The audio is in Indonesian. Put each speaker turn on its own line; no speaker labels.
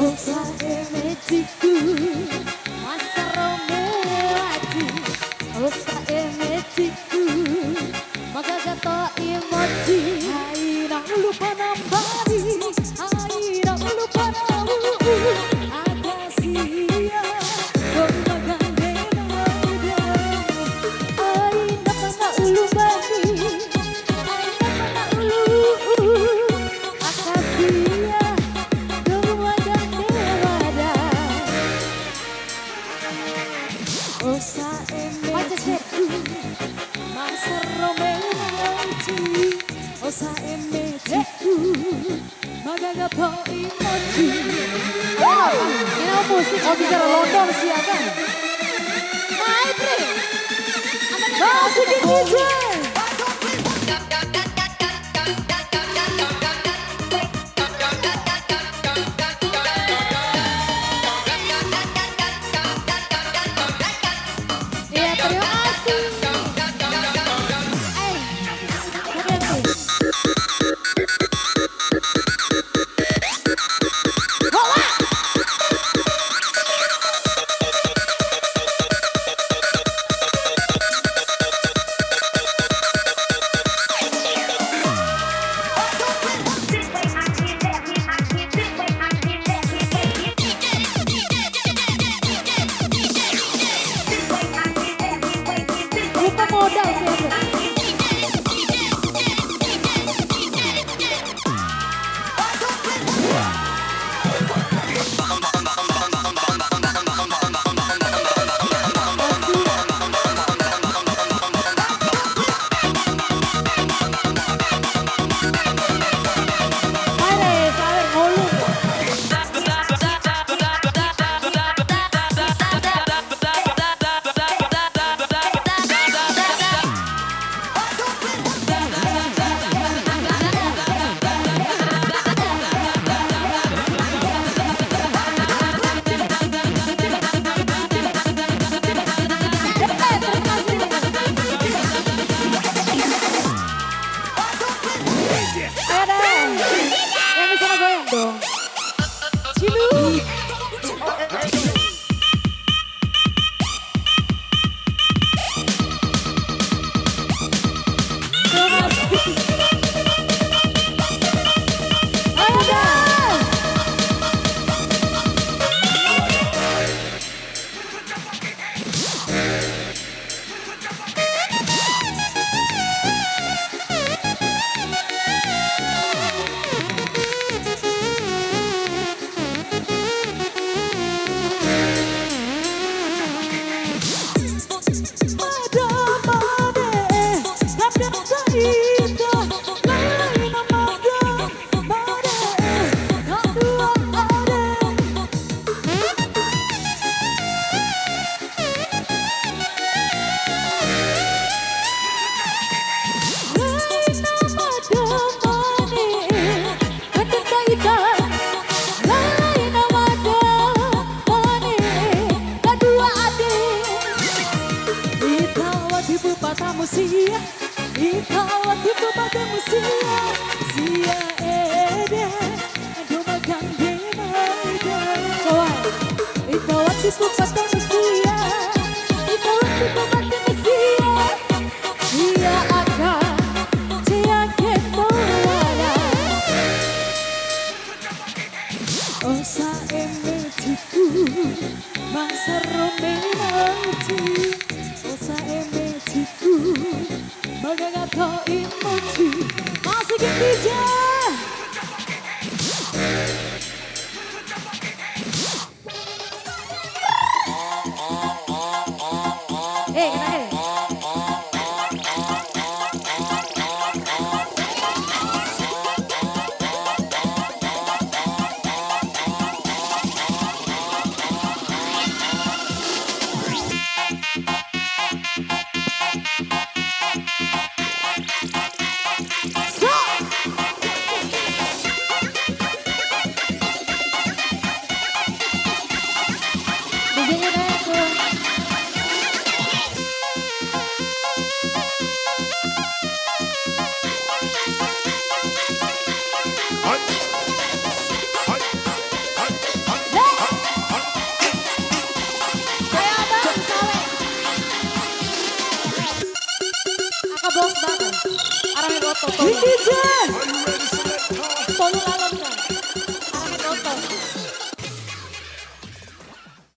Osa emetiku masa romewati. Osa emetiku magagato emoji. Hai na lupa nambari, hai na lupa namu. Akasia berbagai nada. Hai na mana ulu bani, hai na mana ulu. Akasia Osa emetiku masa romanti. Osa emetiku magagapo emoji. Ini musik mau bicara London sih kan? Hai Pri, masukin DJ. Musia, ikaw at ito baga musia, siya ede, dumagang dinayda. Ikaw at ito baga musia, ikaw at ito baga musia, siya aga, siya kemawala. O sa emetiku, masa romanti, o sa emetiku. Magagato emoji. Masukin DJ. Hey, Iki Jan.